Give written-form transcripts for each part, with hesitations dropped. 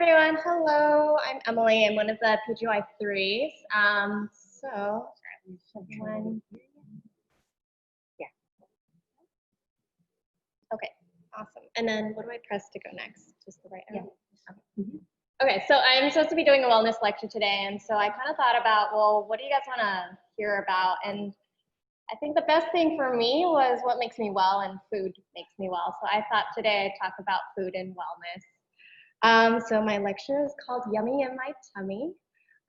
everyone. Hello, I'm Emily. I'm one of the PGY threes. Okay, awesome. And then what do I press to go next? Just the right arrow? Yeah. Okay, so I'm supposed to be doing a wellness lecture today, and so I kind of thought about, well, what do you guys want to hear about? And I think the best thing for me was what makes me well, and food makes me well. So I thought today I'd talk about food and wellness. So my lecture is called Yummy in My Tummy.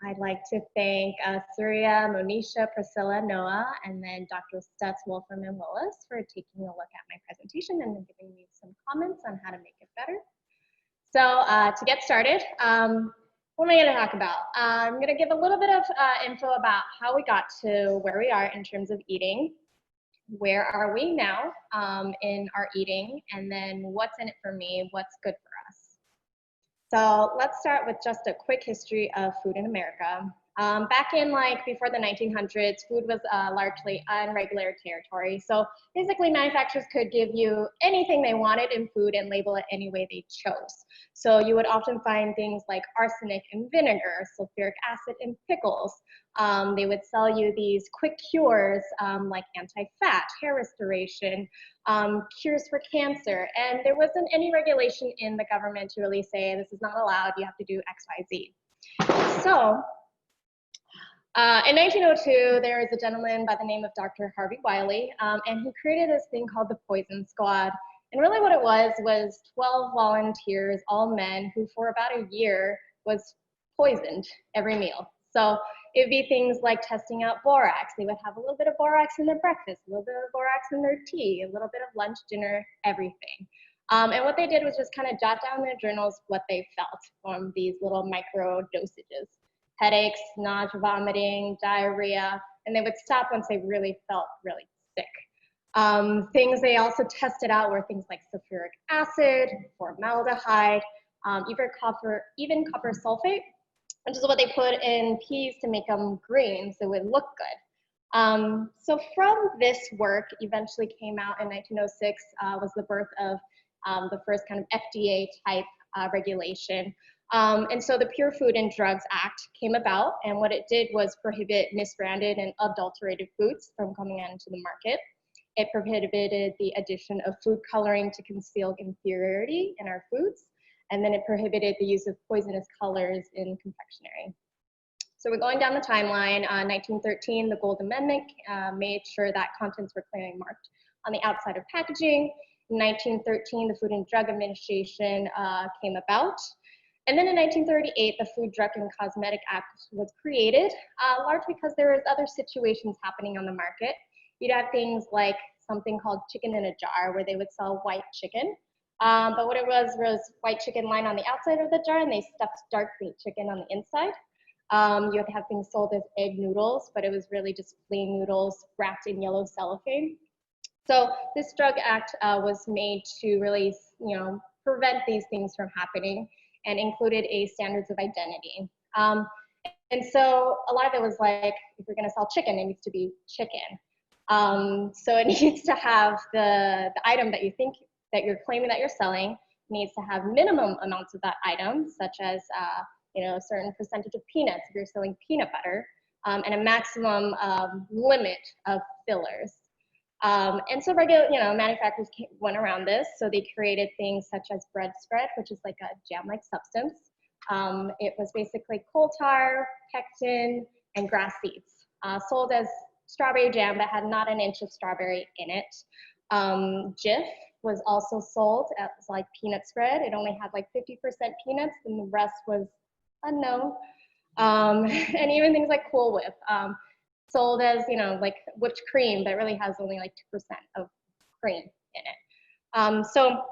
I'd like to thank Surya, Monisha, Priscilla, Noah, and then Dr. Stutz, Wolfram, and Willis for taking a look at my presentation and giving me some comments on how to make it better. So to get started, what am I going to talk about? I'm going to give a little bit of info about how we got to where we are in terms of eating. Where are we now in our eating? And then what's in it for me? What's good for us? So let's start with just a quick history of food in America. Back in before the 1900s, food was largely unregulated territory. So basically manufacturers could give you anything they wanted in food and label it any way they chose. So you would often find things like arsenic in vinegar, sulfuric acid in pickles. They would sell you these quick cures like anti-fat, hair restoration, cures for cancer. And there wasn't any regulation in the government to really say this is not allowed, you have to do X, Y, Z. So in 1902, there was a gentleman by the name of Dr. Harvey Wiley, and he created this thing called the Poison Squad. And really what it was 12 volunteers, all men, who for about a year was poisoned every meal. So it would be things like testing out borax. They would have a little bit of borax in their breakfast, a little bit of borax in their tea, a little bit of lunch, dinner, everything. And what they did was just kind of jot down in their journals what they felt from these little micro dosages. Headaches, nausea, vomiting, diarrhea, and they would stop once they really felt really sick. Things they also tested out were things like sulfuric acid, formaldehyde, even copper sulfate, which is what they put in peas to make them green so it would look good. So from this work eventually came out in 1906 was the birth of the first kind of FDA type regulation. And so the Pure Food and Drugs Act came about, and what it did was prohibit misbranded and adulterated foods from coming into the market. It prohibited the addition of food coloring to conceal inferiority in our foods, and then it prohibited the use of poisonous colors in confectionery. So we're going down the timeline. 1913, the Gold Amendment made sure that contents were clearly marked on the outside of packaging. In 1913, the Food and Drug Administration came about. And then in 1938, the Food, Drug, and Cosmetic Act was created, largely because there was other situations happening on the market. You'd have things like something called chicken in a jar, where they would sell white chicken. But what it was white chicken lined on the outside of the jar, and they stuffed dark meat chicken on the inside. You would have things sold as egg noodles, but it was really just plain noodles wrapped in yellow cellophane. So this drug act was made to really, prevent these things from happening, and included a standards of identity. And so a lot of it was like, if you're gonna sell chicken, it needs to be chicken. So it needs to have the item that you think that you're claiming that you're selling needs to have minimum amounts of that item, such as a certain percentage of peanuts if you're selling peanut butter, and a maximum limit of fillers. And so manufacturers went around this. So they created things such as bread spread, which is like a jam-like substance. It was basically coal tar, pectin, and grass seeds, sold as strawberry jam that had not an inch of strawberry in it. Jif was also sold as like peanut spread. It only had like 50% peanuts, and the rest was unknown. And even things like Cool Whip. Sold as, like whipped cream, but really has only like 2% of cream in it. So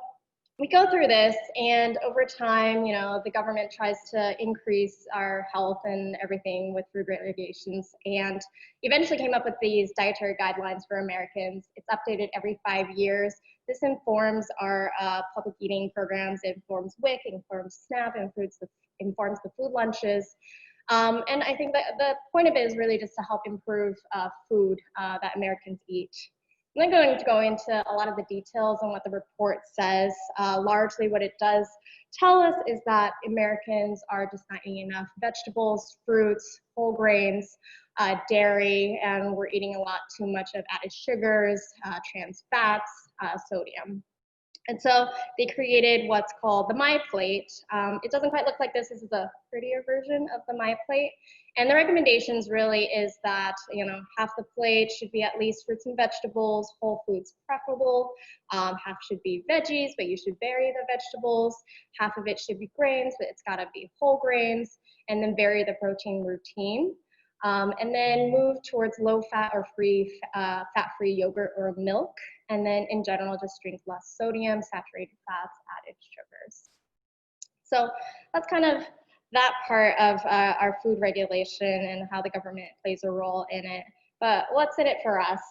we go through this, and over time, the government tries to increase our health and everything with food regulations, and eventually came up with these dietary guidelines for Americans. It's updated every 5 years. This informs our public eating programs. It informs WIC, it informs SNAP, it informs the food lunches. And I think that the point of it is really just to help improve food that Americans eat. I'm not going to go into a lot of the details on what the report says. Largely what it does tell us is that Americans are just not eating enough vegetables, fruits, whole grains, dairy, and we're eating a lot too much of added sugars, trans fats, sodium. And so they created what's called the My Plate. It doesn't quite look like this. This is a prettier version of the My Plate. And the recommendations really is that, half the plate should be at least fruits and vegetables, whole foods preferable. Half should be veggies, but you should vary the vegetables. Half of it should be grains, but it's gotta be whole grains. And then vary the protein routine. And then move towards low fat or fat-free yogurt or milk. And then in general, just drink less sodium, saturated fats, added sugars. So that's kind of that part of our food regulation and how the government plays a role in it. But what's in it for us?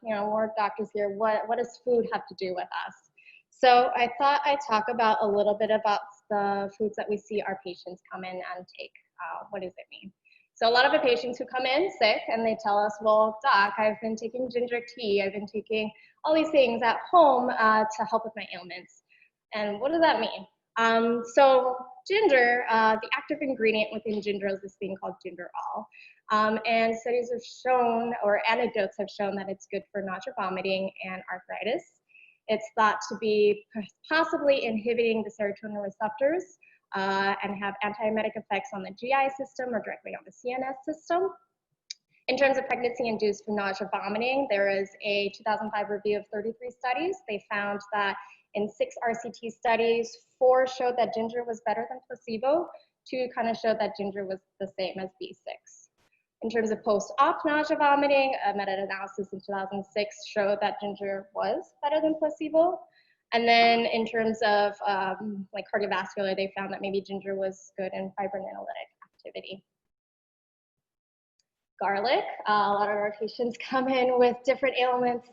More doctors here, what does food have to do with us? So I thought I'd talk about a little bit about the foods that we see our patients come in and take. What does it mean? So a lot of the patients who come in sick and they tell us, well, doc, I've been taking ginger tea, I've been taking all these things at home to help with my ailments. And what does that mean? So ginger, the active ingredient within ginger is this thing called gingerol. And studies have shown, or anecdotes have shown, that it's good for nausea, vomiting, and arthritis. It's thought to be possibly inhibiting the serotonin receptors and have antiemetic effects on the GI system or directly on the CNS system. In terms of pregnancy-induced nausea, vomiting, there is a 2005 review of 33 studies. They found that in 6 RCT studies, 4 showed that ginger was better than placebo. 2 kind of showed that ginger was the same as B6. In terms of post-op nausea, vomiting, a meta-analysis in 2006 showed that ginger was better than placebo. And then in terms of like cardiovascular, they found that maybe ginger was good in fibrinolytic activity. Garlic, a lot of our patients come in with different ailments,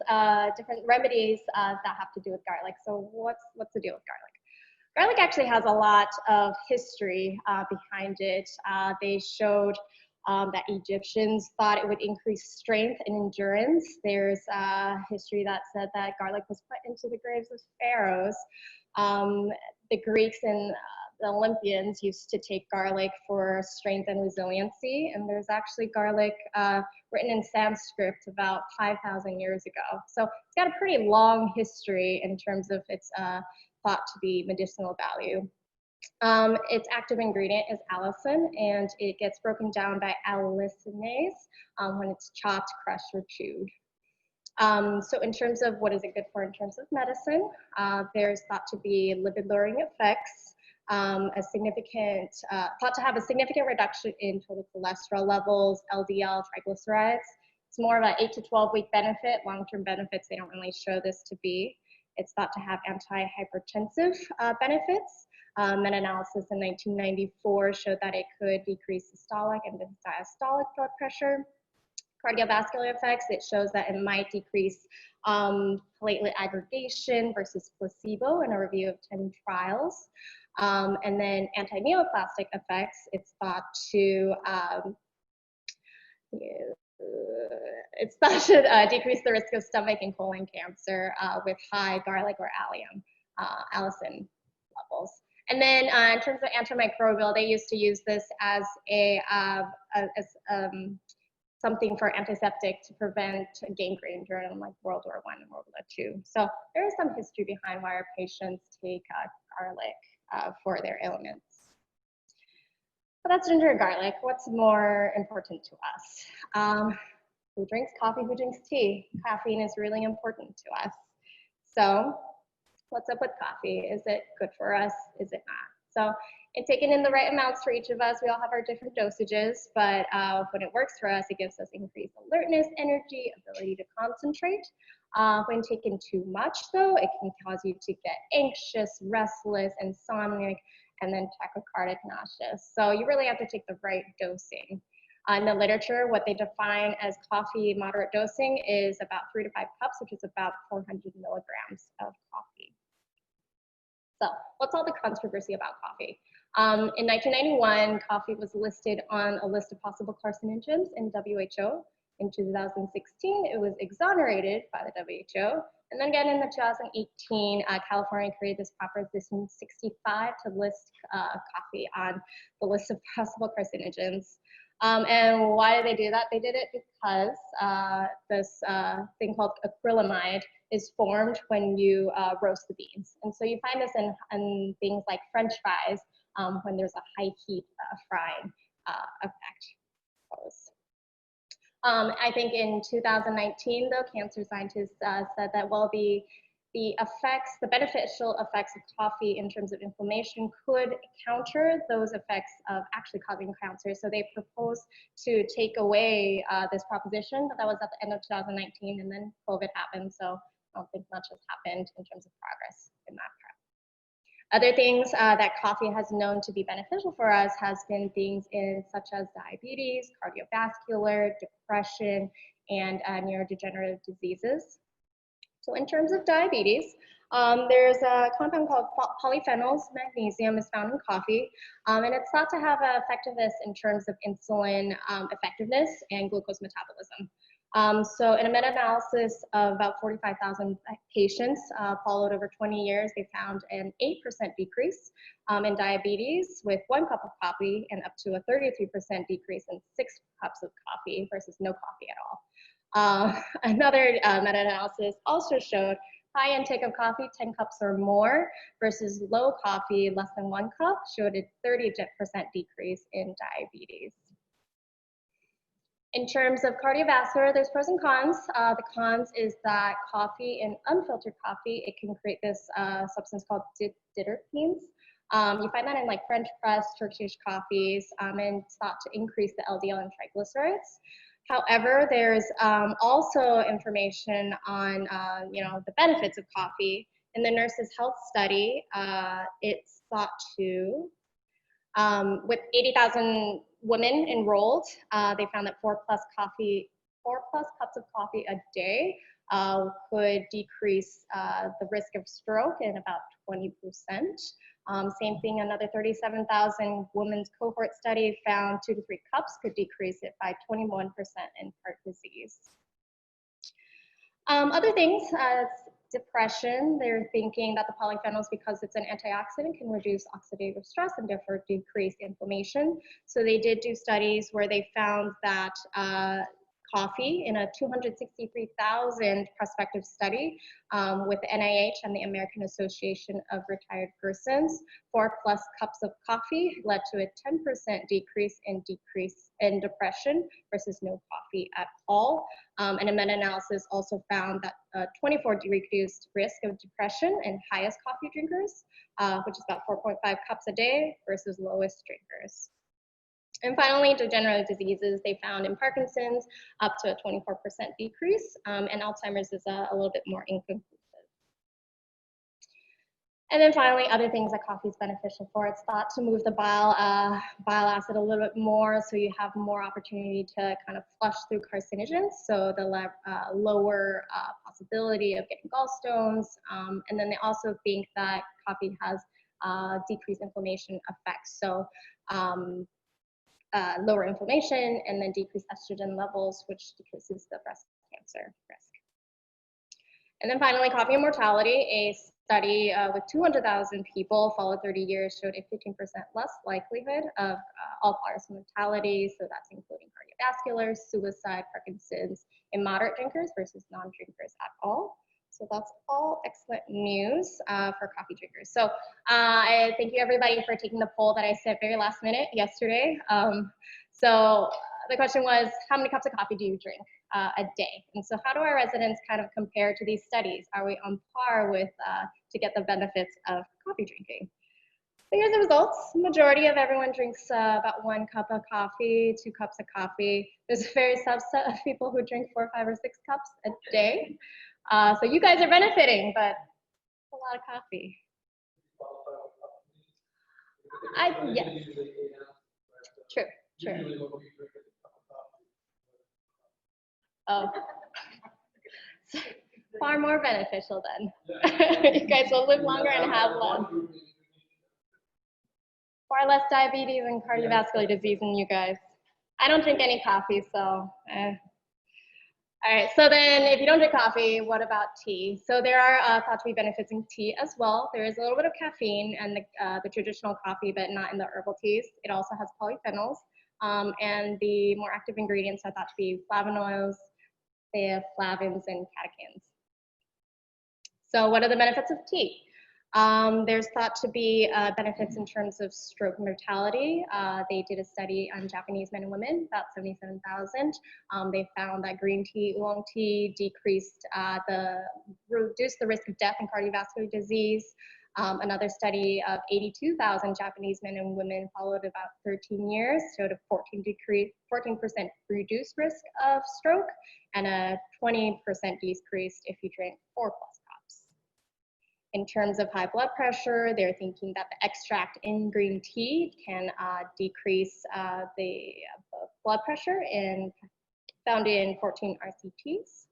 different remedies that have to do with garlic. So what's the deal with garlic? Garlic actually has a lot of history behind it. They showed that Egyptians thought it would increase strength and endurance. There's history that said that garlic was put into the graves of pharaohs. The Greeks and the Olympians used to take garlic for strength and resiliency, and there's actually garlic written in Sanskrit about 5,000 years ago. So it's got a pretty long history in terms of its thought to be medicinal value. Its active ingredient is allicin, and it gets broken down by allicinase when it's chopped, crushed, or chewed. So in terms of what is it good for in terms of medicine, there's thought to be lipid-lowering effects, thought to have a significant reduction in total cholesterol levels, LDL, triglycerides. It's more of an 8 to 12 week benefit. Long-term benefits, they don't really show this to be. It's thought to have antihypertensive benefits. Meta-analysis in 1994 showed that it could decrease systolic and diastolic blood pressure. Cardiovascular effects, it shows that it might decrease platelet aggregation versus placebo in a review of 10 trials. And then anti-neoplastic effects, it's thought to decrease the risk of stomach and colon cancer with high garlic or allicin levels. And then in terms of antimicrobial, they used to use this as something for antiseptic to prevent gangrene during like World War I and World War II. So there is some history behind why our patients take garlic for their ailments. So that's ginger and garlic. What's more important to us? Who drinks coffee, who drinks tea? Caffeine is really important to us. So what's up with coffee? Is it good for us? Is it not? So it's taken in the right amounts for each of us. We all have our different dosages, but when it works for us, it gives us increased alertness, energy, ability to concentrate. When taken too much, though, it can cause you to get anxious, restless, insomniac, and then tachycardic, nauseous. So you really have to take the right dosing. In the literature, what they define as coffee moderate dosing is about 3 to 5 cups, which is about 400 milligrams of coffee. So what's all the controversy about coffee? In 1991, coffee was listed on a list of possible carcinogens in WHO. In 2016, it was exonerated by the WHO. And then again in the 2018, California created this Proposition 65 to list coffee on the list of possible carcinogens. And why did they do that? They did it because this thing called acrylamide is formed when you roast the beans. And so you find this in things like French fries when there's a high heat frying effect. I think in 2019, though, cancer scientists said that, well, the beneficial effects of coffee in terms of inflammation could counter those effects of actually causing cancer. So they proposed to take away this proposition, but that was at the end of 2019, and then COVID happened. So I don't think much has happened in terms of progress in that part. Other things that coffee has known to be beneficial for us has been things such as diabetes, cardiovascular, depression, and neurodegenerative diseases. So in terms of diabetes, there's a compound called polyphenols. Magnesium is found in coffee, and it's thought to have an effectiveness in terms of insulin effectiveness and glucose metabolism. So in a meta-analysis of about 45,000 patients followed over 20 years, they found an 8% decrease in diabetes with 1 cup of coffee and up to a 33% decrease in 6 cups of coffee versus no coffee at all. Another meta-analysis also showed high intake of coffee, 10 cups or more, versus low coffee, less than 1 cup, showed a 30% decrease in diabetes. In terms of cardiovascular, there's pros and cons. The cons is that coffee and unfiltered coffee, it can create this substance called diterpenes. You find that in like French press, Turkish coffees, and it's thought to increase the LDL and triglycerides. However, there's also information on the benefits of coffee. In the Nurses' Health Study, it's thought to, with 80,000 women enrolled, they found that 4+ cups of coffee a day could decrease the risk of stroke in about 20%. Same thing, another 37,000 women's cohort study found 2 to 3 cups could decrease it by 21% in heart disease. Other things, depression, they're thinking that the polyphenols, because it's an antioxidant, can reduce oxidative stress and therefore decrease inflammation. So they did do studies where they found that coffee in a 263,000 prospective study with the NIH and the American Association of Retired Persons. 4+ cups of coffee led to a 10% decrease in depression versus no coffee at all. And a meta-analysis also found that 24 reduced risk of depression in highest coffee drinkers, which is about 4.5 cups a day versus lowest drinkers. And finally, degenerative diseases, they found in Parkinson's up to a 24% decrease, and Alzheimer's is a little bit more inconclusive. And then finally, other things that coffee is beneficial for. It's thought to move the bile acid a little bit more, so you have more opportunity to kind of flush through carcinogens, so the lower possibility of getting gallstones. And then they also think that coffee has decreased inflammation effects. So lower inflammation and then decreased estrogen levels, which decreases the breast cancer risk. And then finally, coffee and mortality. A study with 200,000 people followed 30 years showed a 15% less likelihood of all-cause mortality. So that's including cardiovascular, suicide, Parkinson's in moderate drinkers versus non-drinkers at all. So that's all excellent news for coffee drinkers. So I thank you everybody for taking the poll that I sent very last minute yesterday. So the question was, how many cups of coffee do you drink a day? And so how do our residents kind of compare to these studies? Are we on par with to get the benefits of coffee drinking? So here's the results. Majority of everyone drinks about 1 cup of coffee, 2 cups of coffee. There's a very subset of people who drink 4, 5, or 6 cups a day. So you guys are benefiting, but a lot of coffee. Yes. True. Oh, far more beneficial then. You guys will live longer and have less. Far less diabetes and cardiovascular disease than you guys. I don't drink any coffee, so All right, so then if you don't drink coffee, what about tea? So there are thought to be benefits in tea as well. There is a little bit of caffeine in the traditional coffee, but not in the herbal teas. It also has polyphenols, and the more active ingredients are thought to be flavonoids, flavins, and catechins. So what are the benefits of tea? There's thought to be benefits in terms of stroke mortality. They did a study on Japanese men and women, about 77,000. They found that green tea, oolong tea reduced the risk of death and cardiovascular disease. Another study of 82,000 Japanese men and women followed about 13 years showed a 14% reduced risk of stroke and a 20% decrease if you drank 4+ cups. In terms of high blood pressure, they're thinking that the extract in green tea can decrease the blood pressure found in 14 RCTs.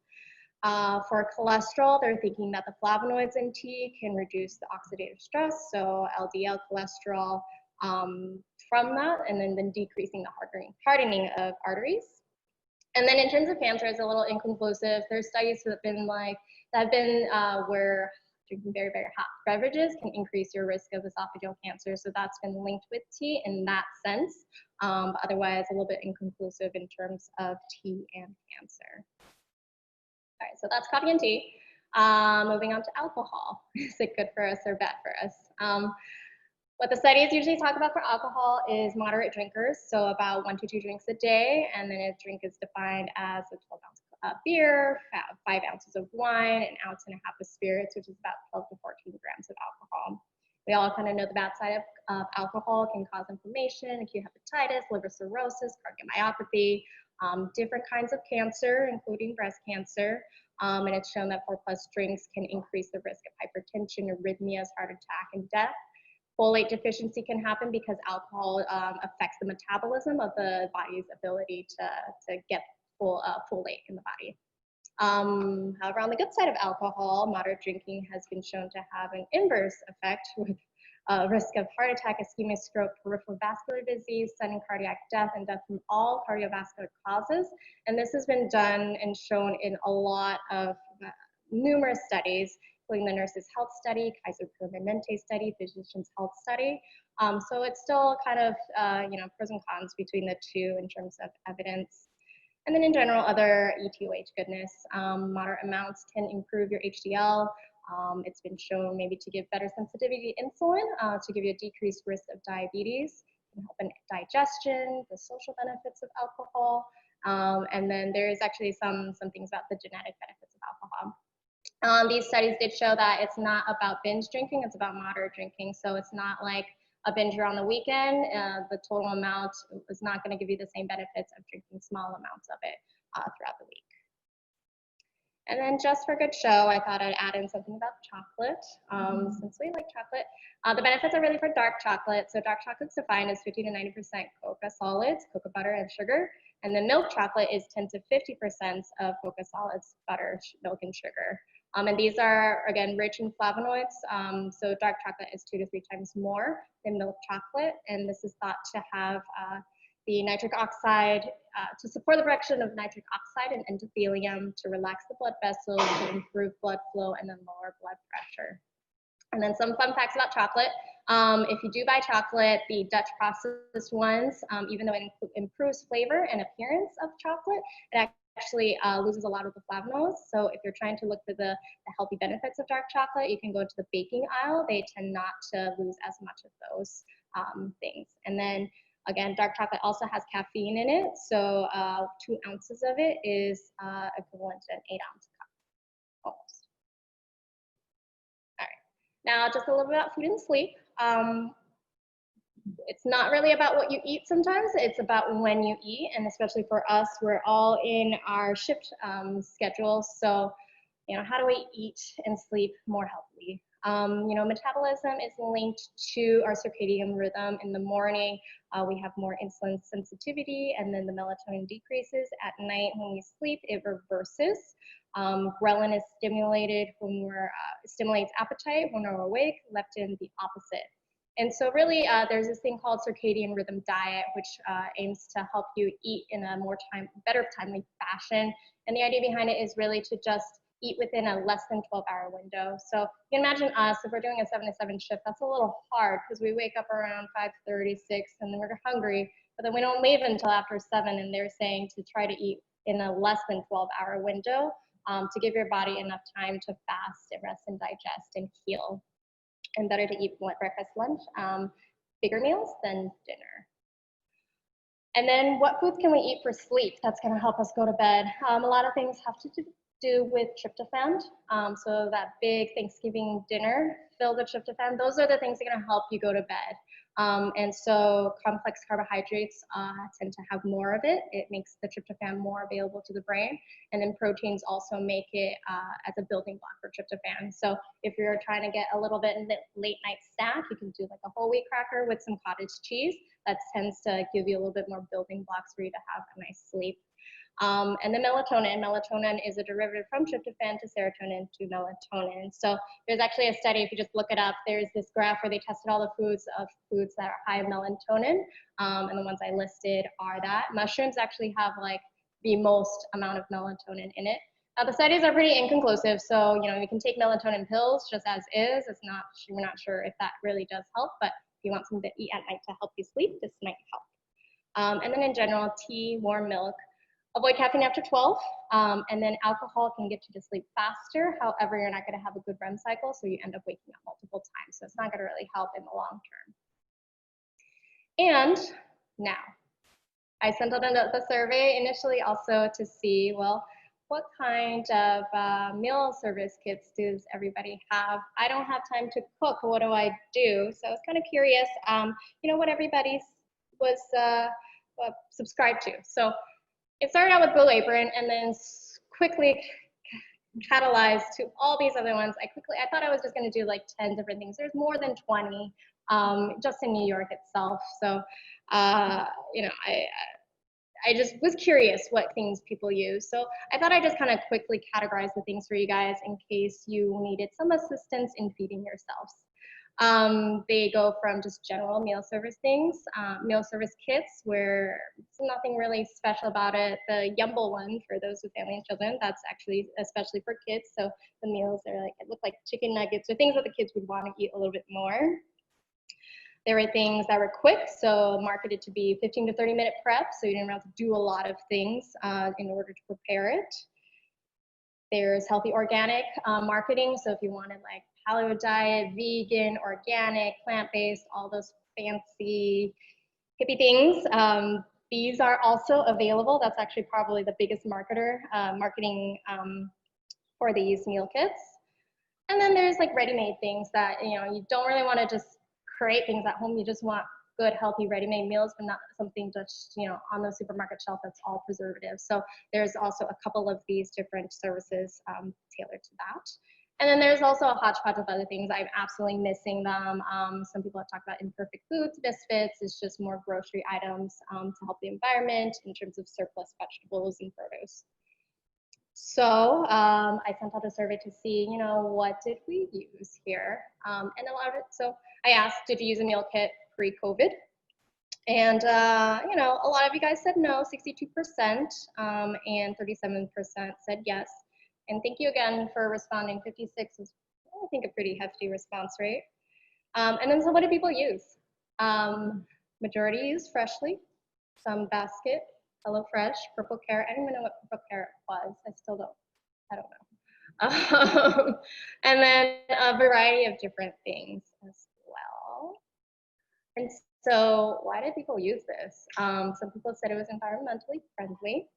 For cholesterol, they're thinking that the flavonoids in tea can reduce the oxidative stress, so LDL cholesterol from that, and then decreasing the hardening of arteries. And then in terms of cancer, it's a little inconclusive. There's studies that have been where drinking very, very hot beverages can increase your risk of esophageal cancer. So that's been linked with tea in that sense. But otherwise, a little bit inconclusive in terms of tea and cancer. All right, so that's coffee and tea. Moving on to alcohol. Is it good for us or bad for us? What the studies usually talk about for alcohol is moderate drinkers, so about 1 to 2 drinks a day, and then a drink is defined as a 12-ounce beer, 5 ounces of wine, 1.5 ounces of spirits, which is about 12 to 14 grams of alcohol. We all kind of know the bad side of alcohol. It can cause inflammation, acute hepatitis, liver cirrhosis, cardiomyopathy, different kinds of cancer, including breast cancer. And it's shown that 4+ drinks can increase the risk of hypertension, arrhythmias, heart attack, and death. Folate deficiency can happen because alcohol affects the metabolism of the body's ability to get folate in the body. However, on the good side of alcohol, moderate drinking has been shown to have an inverse effect with risk of heart attack, ischemic stroke, peripheral vascular disease, sudden cardiac death, and death from all cardiovascular causes. And this has been done and shown in a lot of numerous studies, including the Nurses' Health Study, Kaiser Permanente Study, Physicians' Health Study. So it's still kind of, pros and cons between the two in terms of evidence. And then in general, other ETOH goodness. Moderate amounts can improve your HDL. It's been shown maybe to give better sensitivity to insulin, to give you a decreased risk of diabetes, can help in digestion, the social benefits of alcohol. And then there's actually some things about the genetic benefits of alcohol. These studies did show that it's not about binge drinking, it's about moderate drinking. So it's not like a binger on the weekend. The total amount is not going to give you the same benefits of drinking small amounts of it throughout the week. And then just for good show, I thought I'd add in something about chocolate, since we like chocolate. The benefits are really for dark chocolate. So dark chocolate is defined as 50 to 90% cocoa solids, cocoa butter, and sugar. And then milk chocolate is 10 to 50% of cocoa solids, butter, milk, and sugar. And these are, again, rich in flavonoids. So dark chocolate is 2 to 3 times more than milk chocolate. And this is thought to have the nitric oxide, to support the production of nitric oxide and endothelium, to relax the blood vessels, to improve blood flow, and then lower blood pressure. And then some fun facts about chocolate. If you do buy chocolate, the Dutch processed ones, even though it improves flavor and appearance of chocolate, it actually loses a lot of the flavonoids. So if you're trying to look for the healthy benefits of dark chocolate, you can go to the baking aisle. They tend not to lose as much of those things. And then again, dark chocolate also has caffeine in it. So 2 ounces of it is equivalent to an 8-ounce cup, almost. All right, now just a little bit about food and sleep. It's not really about what you eat sometimes, it's about when you eat, and especially for us, we're all in our shift schedules. So, how do we eat and sleep more healthily? Metabolism is linked to our circadian rhythm. In the morning, we have more insulin sensitivity, and then the melatonin decreases. At night, when we sleep, it reverses. Ghrelin is stimulated when stimulates appetite when we're awake, leptin the opposite. And so really, there's this thing called circadian rhythm diet, which aims to help you eat in a better timely fashion. And the idea behind it is really to just eat within a less than 12-hour window. So you can imagine us, if we're doing a 7 to 7 shift, that's a little hard because we wake up around 5:30, 6, and then we're hungry, but then we don't leave until after 7, and they're saying to try to eat in a less than 12-hour window to give your body enough time to fast and rest and digest and heal. And better to eat breakfast, lunch, bigger meals than dinner. And then what foods can we eat for sleep that's gonna help us go to bed? A lot of things have to do with tryptophan. So that big Thanksgiving dinner filled with tryptophan, those are the things that are gonna help you go to bed. And so complex carbohydrates tend to have more of it. It makes the tryptophan more available to the brain. And then proteins also make it as a building block for tryptophan. So if you're trying to get a little bit in the late night snack, you can do like a whole wheat cracker with some cottage cheese. That tends to give you a little bit more building blocks for you to have a nice sleep. And then melatonin. Melatonin is a derivative from tryptophan to serotonin to melatonin. So there's actually a study, if you just look it up, there's this graph where they tested all the foods that are high in melatonin. And the ones I listed are that. Mushrooms actually have like the most amount of melatonin in it. The studies are pretty inconclusive. So, you know, you can take melatonin pills just as is. We're not sure if that really does help, but if you want something to eat at night to help you sleep, this might help. And then in general, tea, warm milk. Avoid caffeine after 12, and then alcohol can get you to sleep faster. However, you're not going to have a good REM cycle, so you end up waking up multiple times. So it's not going to really help in the long term. And now, I sent out the survey initially also to see, well, what kind of meal service kits does everybody have? I don't have time to cook. What do I do? So I was kind of curious, you know, what everybody was subscribed to. So it started out with Blue Apron and then quickly catalyzed to all these other ones. I thought I was just going to do like 10 different things. There's more than 20 just in New York itself. So, you know, I just was curious what things people use. So I thought I'd just kind of quickly categorize the things for you guys in case you needed some assistance in feeding yourselves. They go from just general meal service things, meal service kits where it's nothing really special about it. The Yumble one for those with family and children, that's actually especially for kids. So the meals are like, it look like chicken nuggets or things that the kids would want to eat a little bit more. There were things that were quick, so marketed to be 15 to 30-minute prep, so you didn't have to do a lot of things in order to prepare it. There's healthy organic marketing, so if you wanted like paleo diet, vegan, organic, plant-based, all those fancy hippie things, these are also available. That's actually probably the biggest marketing for these meal kits. And then there's like ready-made things that, you know, you don't really want to just create things at home. You just want good, healthy, ready-made meals, but not something just, you know, on the supermarket shelf that's all preservatives. So there's also a couple of these different services tailored to that. And then there's also a hodgepodge of other things. I'm absolutely missing them. Some people have talked about imperfect foods, misfits. It's just more grocery items to help the environment in terms of surplus vegetables and produce. So I sent out a survey to see, you know, what did we use here? And a lot of it, so I asked, did you use a meal kit pre-COVID? And, you know, a lot of you guys said no, 62%, and 37% said yes. And thank you again for responding. 56 is, I think, a pretty hefty response rate. And then so what do people use? Majority use Freshly, some Basket, HelloFresh, Purple Carrot. I don't even know what Purple Carrot was. I don't know. And then a variety of different things as well. And so why did people use this? Some people said it was environmentally friendly.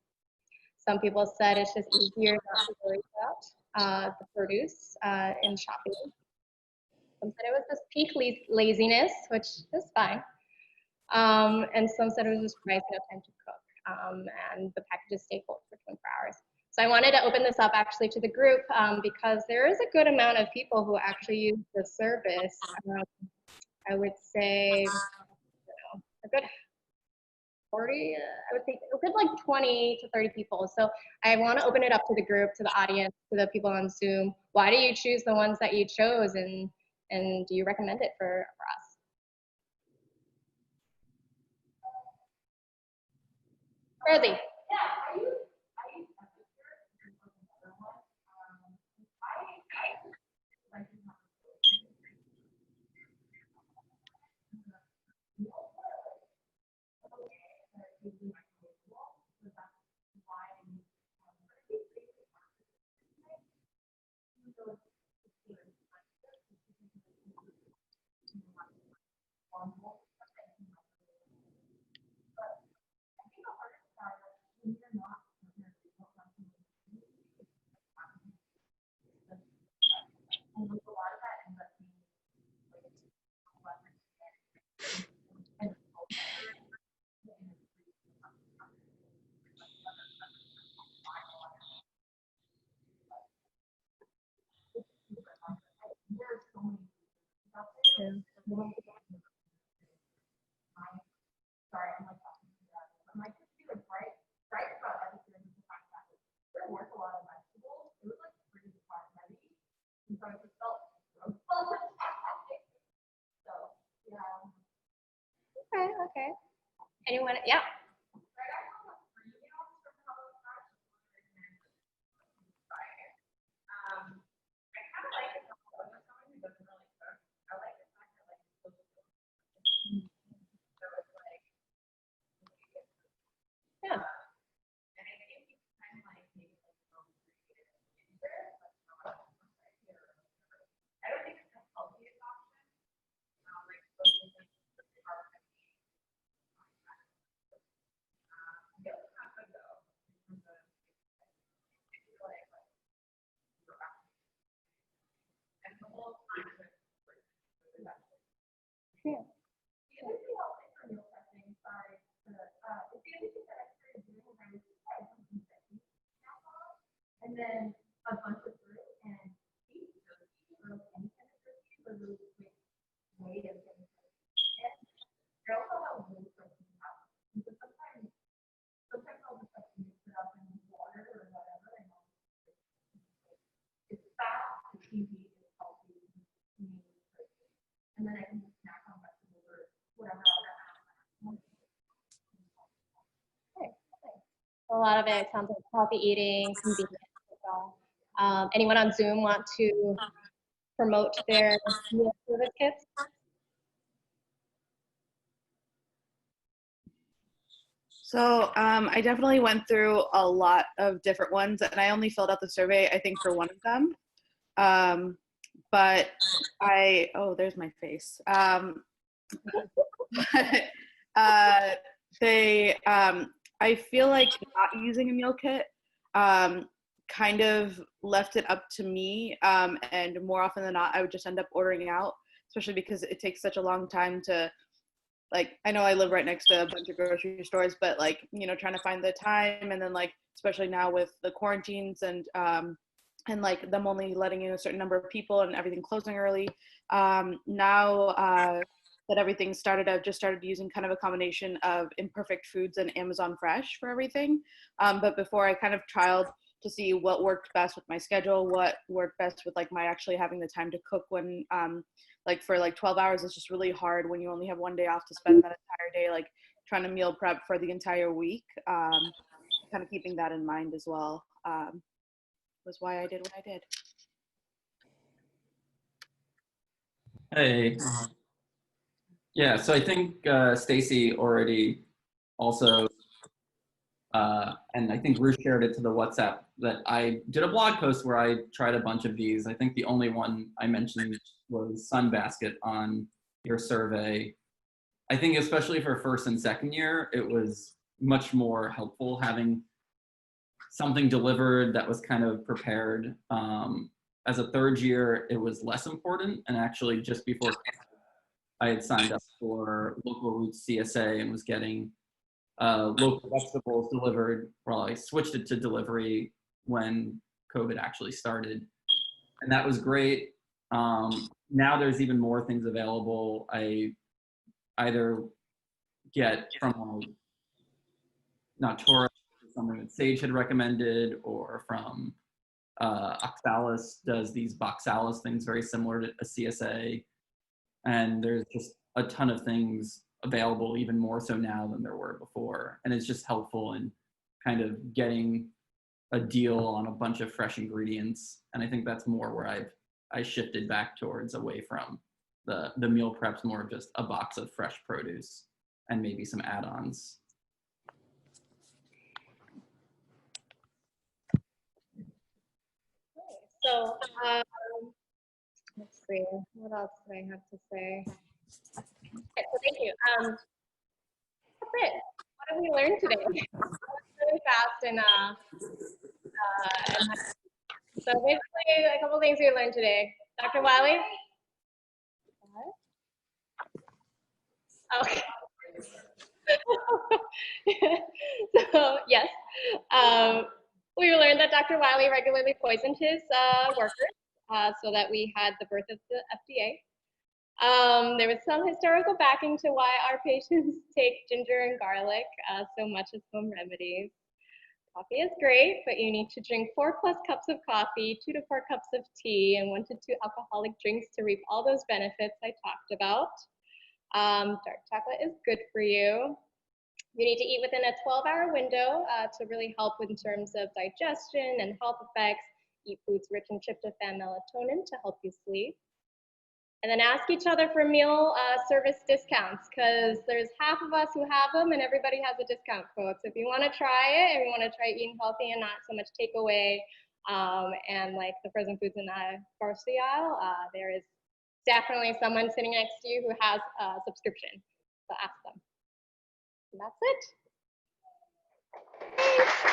Some people said it's just easier not to worry about the produce in shopping. Some said it was just peak laziness, which is fine. And some said it was just price no time to cook. And the packages stay cold for 24 hours. So I wanted to open this up actually to the group because there is a good amount of people who actually use the service. I would say, you know, a good 40, I would think a good like 20 to 30 people. So I want to open it up to the group, to the audience, to the people on Zoom. Why do you choose the ones that you chose, and do you recommend it for us? Rosie. Okay, okay. Anyone? Yeah. Yeah. Yeah. Okay. A lot of it sounds like healthy eating, convenience as well. Anyone on Zoom want to promote their meal service kits? So I definitely went through a lot of different ones, and I only filled out the survey, I think, for one of them. But there's my face. uh, I feel like not using a meal kit kind of left it up to me, and more often than not, I would just end up ordering out, especially because it takes such a long time to, like, I know I live right next to a bunch of grocery stores, but like, trying to find the time, and then like, especially now with the quarantines and like them only letting in a certain number of people and everything closing early. Now that everything started, I've just started using kind of a combination of Imperfect Foods and Amazon Fresh for everything. But before, I kind of trialed to see what worked best with my schedule, what worked best with like my actually having the time to cook when like for like 12 hours, it's just really hard when you only have one day off to spend that entire day, like trying to meal prep for the entire week. Kind of keeping that in mind as well was why I did what I did. Hey. Yeah, so I think Stacy already also, and I think Ruth shared it to the WhatsApp, that I did a blog post where I tried a bunch of these. I think the only one I mentioned was Sunbasket on your survey. I think especially for first and second year, it was much more helpful having something delivered that was kind of prepared. As a third year, it was less important, and actually just before I had signed up for Local Roots CSA and was getting local vegetables delivered. Well, I switched it to delivery when COVID actually started, and that was great. Now there's even more things available. I either get from Natura, something that Sage had recommended, or from Oxalis does these Boxalis things very similar to a CSA. And there's just a ton of things available, even more so now than there were before. And it's just helpful in kind of getting a deal on a bunch of fresh ingredients. And I think that's more where I shifted back towards away from the meal preps, more of just a box of fresh produce and maybe some add-ons. So let's see, what else do I have to say? Okay, so thank you. That's it. What have we learned today? Really fast and so basically a couple things we learned today. Dr. Wiley? Okay. So yes, we learned that Dr. Wiley regularly poisoned his workers so that we had the birth of the FDA. There was some historical backing to why our patients take ginger and garlic so much as home remedies. Coffee is great, but you need to drink 4+ cups of coffee, 2 to 4 cups of tea, and 1 to 2 alcoholic drinks to reap all those benefits I talked about. Dark chocolate is good for you. You need to eat within a 12-hour window to really help in terms of digestion and health effects. Eat foods rich in tryptophan, melatonin to help you sleep. And then ask each other for meal service discounts, because there's half of us who have them and everybody has a discount code. So if you want to try it and you want to try eating healthy and not so much takeaway and like the frozen foods in the grocery aisle, there is definitely someone sitting next to you who has a subscription. So ask them. And that's it. Thanks.